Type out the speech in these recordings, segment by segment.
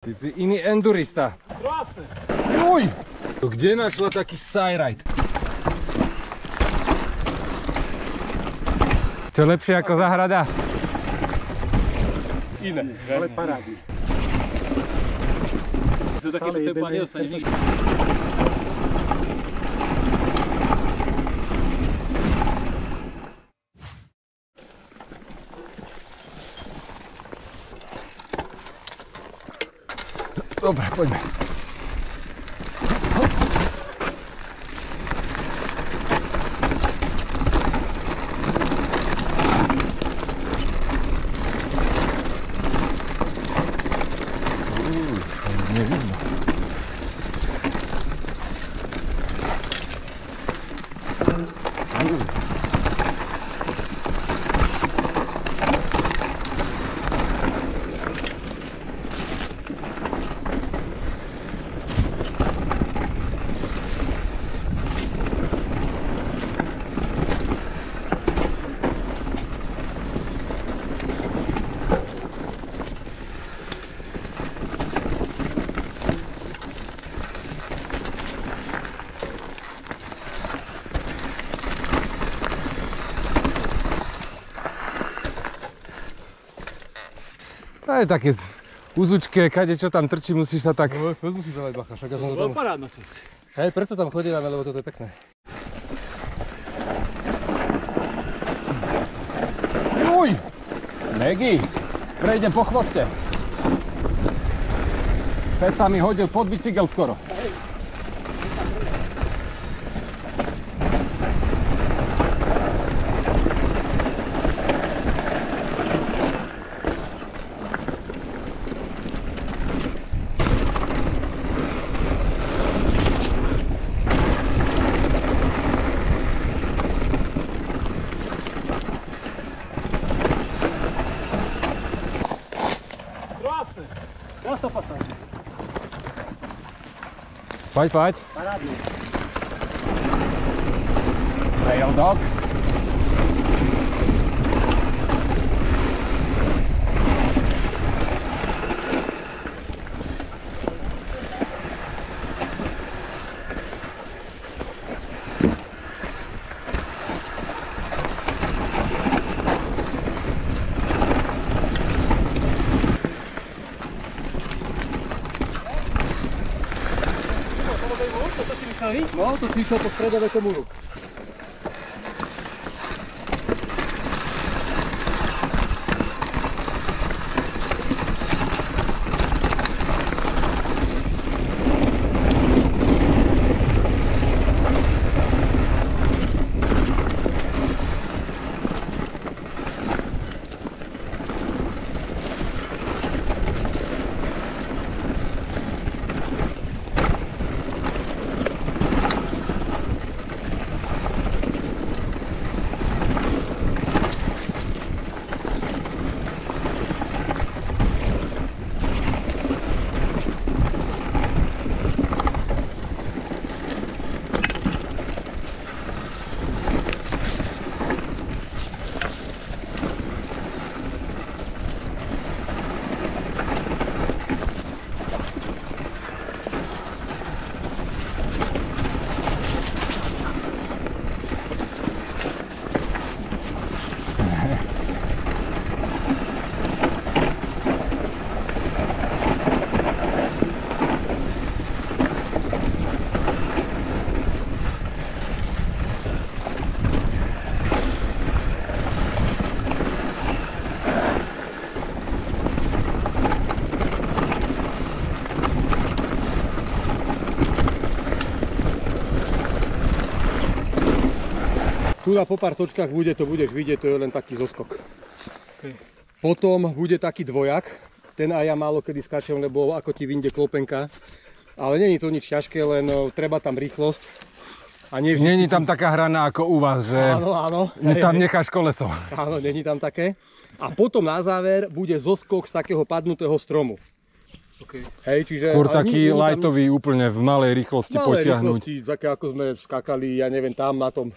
Ty si iný endurista. Krásne. Uj! Kde našla taký sajrajt? Čo lepšie ako záhrada? Iné. Ale parádne. Za takéto tempo nedostane nič. Dobre, poďme. Nevidno. To je také úzučké, kade čo tam trčí, musíš sa tak... No, musíš dávať bacha, však ja som to tam... Parádna časť. Hej, preto tam chodíme, lebo toto je pekné. Uj! Megy, prejdem po chvoste. Späť sa mi hodil pod bicykel skoro. Krásne. Dá sa pasáť. Poď, poď. Parádne. Trail dog. No, to si išiel po stredovekom múru. Tu na po pár točkách to budeš vidieť, to je len taký zoskok. Okay. Potom bude taký dvojak, ten aj ja málo kedy skáčem, lebo ako ti vyjde klopenka. Ale není to nič ťažké, len treba tam rýchlosť. A Není tam taká hrana ako u vás, že áno, tam necháš koleso. Áno, není tam také. A potom na záver bude zoskok z takého padnutého stromu. Okay. Hej, čiže, skôr taký lightový, úplne v malej rýchlosti potiahnuť. Rýchlosti, také ako sme skakali, ja neviem, tam na tom.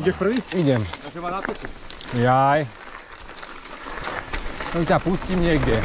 Ideš prvý? Idem. A že ma natočí. Jaj. Ťa pustím niekde.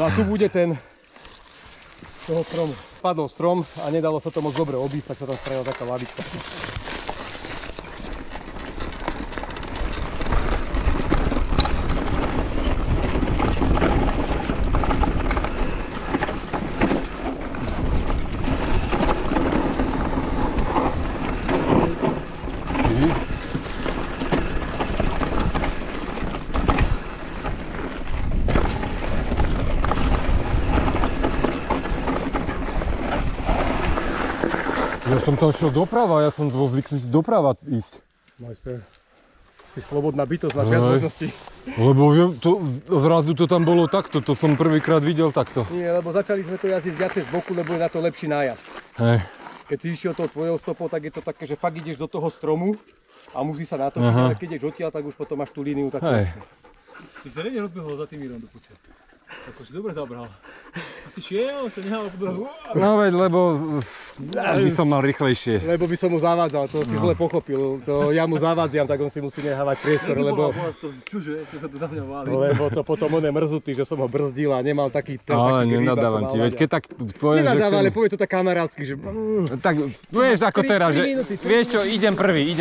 No a tu bude ten toho stromu. Padol strom a nedalo sa to moc dobre obísť, tak sa tam spravila taká lavička. Ja som tam šiel doprava, ja som bol zvyknutý doprava ísť. Majster, si slobodná bytosť na viac možností. Lebo viem, zrazu to tam bolo takto, to som prvýkrát videl takto. Nie, lebo začali sme to jazdiť viacej z boku, lebo je na to lepší nájazd. Hej. Keď si išiel tou tvojou stopou, tak je to také, že fakt ideš do toho stromu a musí sa natočiť, ale keď ideš odtiaľ, tak už potom máš tú líniu takú. Ty sa nevie rozbehol za tým Mírom do puče. Ako si dobre zabral. A si šiel, sa nehal podľa. No veď, lebo by som mal rýchlejšie. Lebo by som mu zavádzal, to si zle pochopil. To ja mu zavádziam, tak on si musí nehávať priestor, lebo... Čuže, že sa to za mňa váli. Lebo to potom on je mrzutý, že som ho brzdil a nemal taký... Ale nenadávam ti, veď keď tak poviem, že Nenadávam, ale chcem... povie to tak kamarátsky, že... Tak vieš ako teraz, že vieš čo, idem prvý.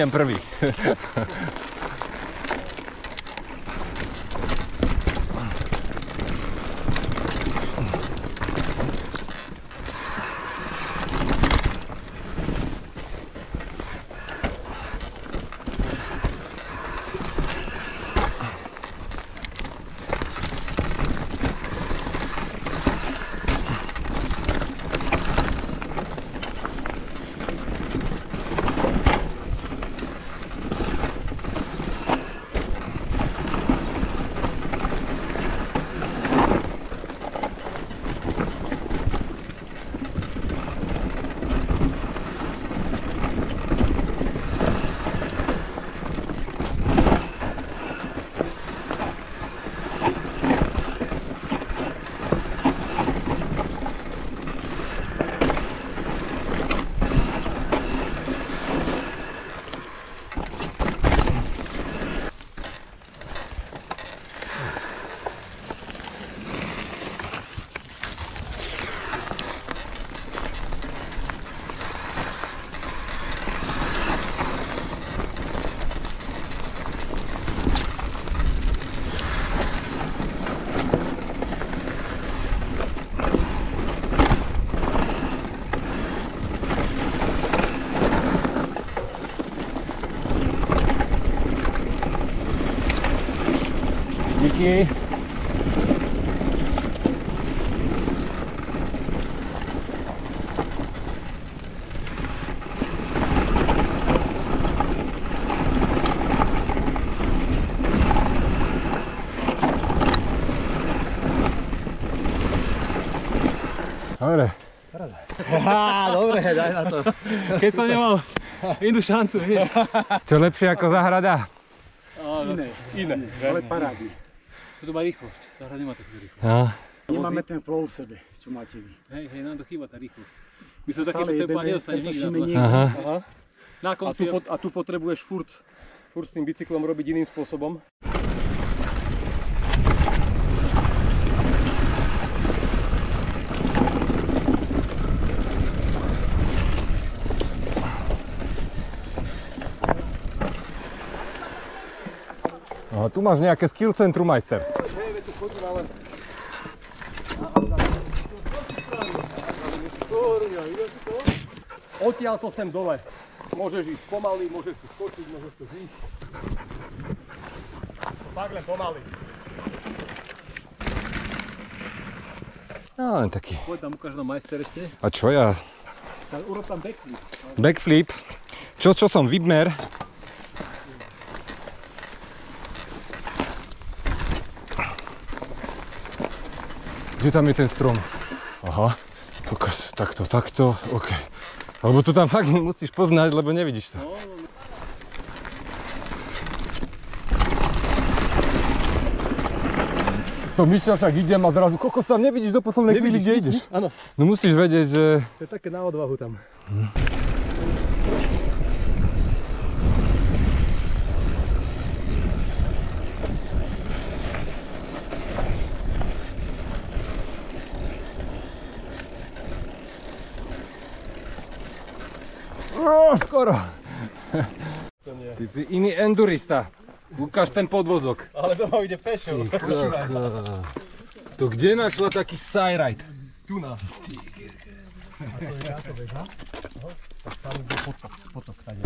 Díky. Dobre. Dobre, daj na to. Keď som nemal inú šancu, vieš. Čo lepšie ako záhrada? Iné. Ale parádne. To má rýchlosť. Tá hra nemá takú rýchlosť. No. Nemáme ten flow v sebe, čo máte vy. Hej, nám to chýba tá rýchlosť. My sa takéto Stále tempa jedeme, nedostane nikdy točíme na to. niekde. Aha. Na konci A tu potrebuješ furt s tým bicyklom robiť iným spôsobom. No, tu máš nejaké skill centrum, majster. Odtiaľ to sem dole. Môžeš ísť pomaly, môžeš si skočiť, môžeš to zísť. Tak len pomaly. No, len taký. Poď tam ukáž na majster ešte. A čo ja? Urob tam backflip. Backflip. Čo som Vidmer? Kde tam je ten strom? Aha, kokos, takto, ok. Lebo to tam fakt musíš poznať, lebo nevidíš to. To myšľa však idem a zrazu, kokos, tam nevidíš do poslednej chvíli, kde ideš. Áno, No musíš vedieť, že... to je také na odvahu tam. skoro. Ty si iný endurista. Ukáž ten podvozok. Ale doma ide pešo. To kde našla taký sajrajt? Tu na. Tak tam ide potok tady.